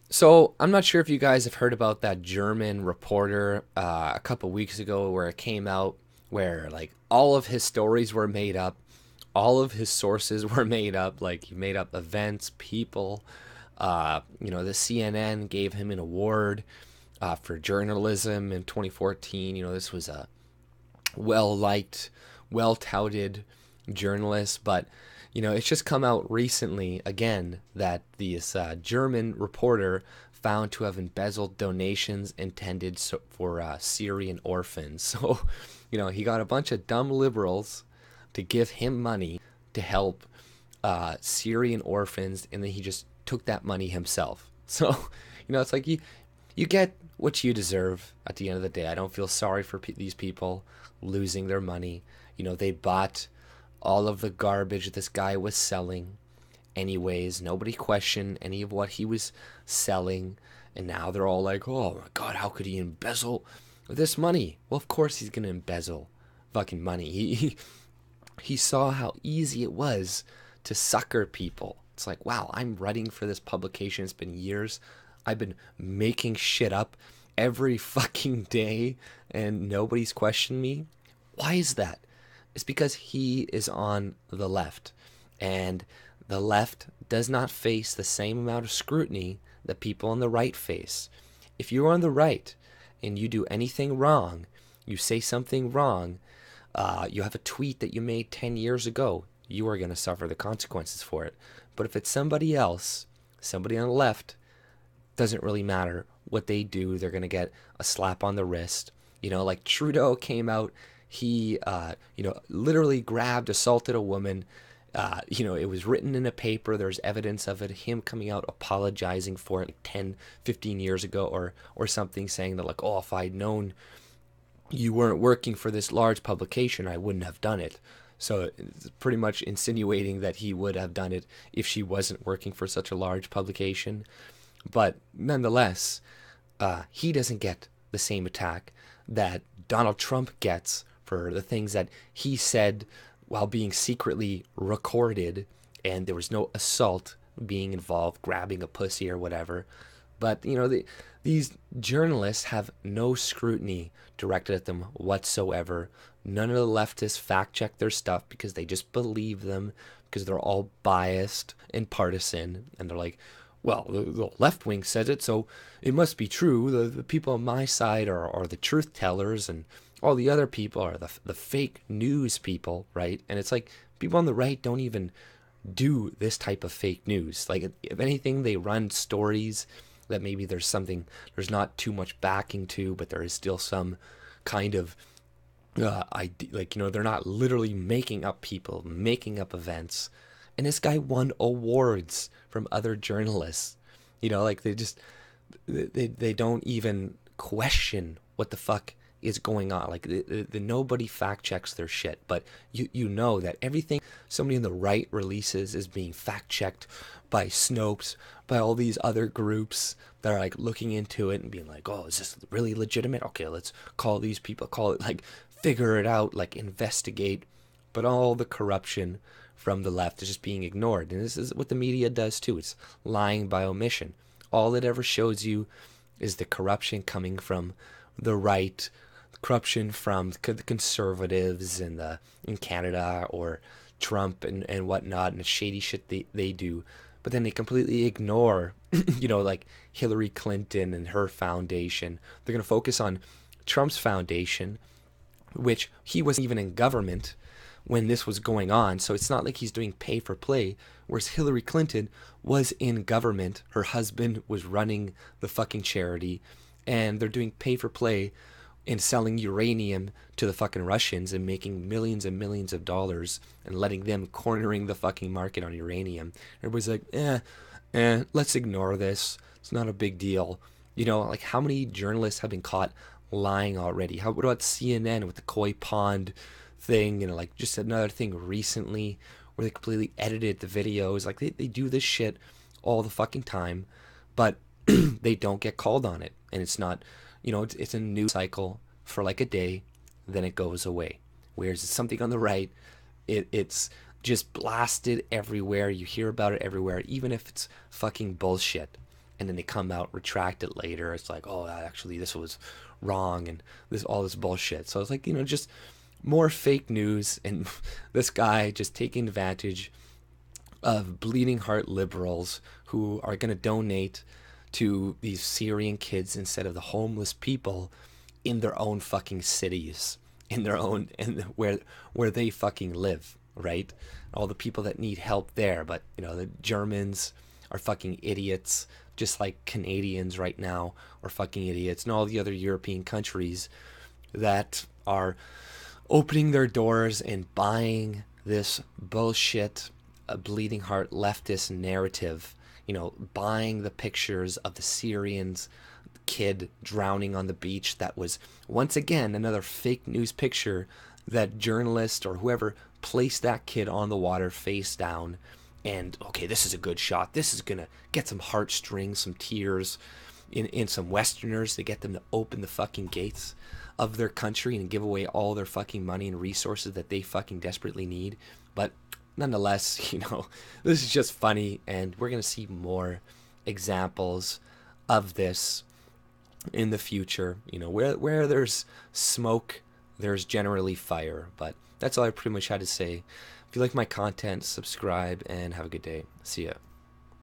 So I'm not sure if you guys have heard about that German reporter a couple weeks ago, where it came out where like all of his stories were made up, all of his sources were made up. Like he made up events, people. The CNN gave him an award for journalism in 2014. This was a well liked, well touted journalist, but it's just come out recently again that this German reporter found to have embezzled donations intended for Syrian orphans. So, he got a bunch of dumb liberals to give him money to help Syrian orphans, and then he just took that money himself. So, it's like you get what you deserve at the end of the day. I don't feel sorry for these people losing their money. They bought all of the garbage this guy was selling anyways. Nobody questioned any of what he was selling. And now they're all like, oh my God, how could he embezzle this money? Well, of course he's going to embezzle fucking money. He saw how easy it was to sucker people. It's like, wow, I'm writing for this publication. It's been years. I've been making shit up every fucking day and nobody's questioned me. Why is that? It's because he is on the left. And the left does not face the same amount of scrutiny that people on the right face. If you're on the right and you do anything wrong, you say something wrong, you have a tweet that you made 10 years ago, you are going to suffer the consequences for it. But if it's somebody else, somebody on the left, doesn't really matter what they do. They're going to get a slap on the wrist. Like Trudeau came out, he, literally grabbed, assaulted a woman. It was written in a paper. There's evidence of it. Him coming out apologizing for it like 10, 15 years ago or something, saying that like, oh, if I'd known you weren't working for this large publication, I wouldn't have done it. So it's pretty much insinuating that he would have done it if she wasn't working for such a large publication. But nonetheless, he doesn't get the same attack that Donald Trump gets for the things that he said while being secretly recorded, and there was no assault being involved, grabbing a pussy or whatever. But, these journalists have no scrutiny directed at them whatsoever. None of the leftists fact check their stuff because they just believe them, because they're all biased and partisan. And they're like, well, the left wing says it, so it must be true. The people on my side are the truth tellers, and all the other people are the fake news people, right? And it's like people on the right don't even do this type of fake news. Like, if anything, they run stories that maybe there's not too much backing to, but there is still some kind of idea. Like, they're not literally making up people, making up events. And this guy won awards from other journalists. Like they don't even question what the fuck is going on. Like nobody fact checks their shit, but you know that everything somebody on the right releases is being fact checked by Snopes, by all these other groups that are like looking into it and being like, oh, is this really legitimate? Okay, let's call these people, call it, like, figure it out, like investigate. But all the corruption from the left is just being ignored. And this is what the media does too. It's lying by omission. All it ever shows you is the corruption coming from the right, corruption from the conservatives in Canada, or Trump and whatnot, and the shady shit they do. But then they completely ignore, like Hillary Clinton and her foundation. They're going to focus on Trump's foundation, which he wasn't even in government when this was going on. So it's not like he's doing pay for play, whereas Hillary Clinton was in government. Her husband was running the fucking charity, and they're doing pay for play and selling uranium to the fucking Russians and making millions and millions of dollars and letting them cornering the fucking market on uranium. Everybody's like, let's ignore this. It's not a big deal. Like, how many journalists have been caught lying already? What about CNN with the koi pond thing? Like, just another thing recently where they completely edited the videos. Like, they do this shit all the fucking time, but they don't get called on it. And it's not, it's a news cycle for like a day, then it goes away. Whereas it's something on the right, it's just blasted everywhere. You hear about it everywhere, even if it's fucking bullshit. and then they come out, retract it later. It's like, oh, actually this was wrong, and all this bullshit. So it's like, just more fake news, and this guy just taking advantage of bleeding heart liberals who are going to donate to these Syrian kids instead of the homeless people in their own fucking cities, in their own, and where they fucking live, right? All the people that need help there. But the Germans are fucking idiots, just like Canadians right now are fucking idiots, and all the other European countries that are opening their doors and buying this bullshit, a bleeding heart leftist narrative, buying the pictures of the Syrians kid drowning on the beach. That was once again another fake news picture that journalist or whoever placed that kid on the water face down, and okay, this is a good shot, this is gonna get some heartstrings, some tears in some Westerners to get them to open the fucking gates of their country and give away all their fucking money and resources that they fucking desperately need. But nonetheless, this is just funny, and we're gonna see more examples of this in the future. Where there's smoke, there's generally fire. But that's all I pretty much had to say. If you like my content, subscribe and have a good day. See ya.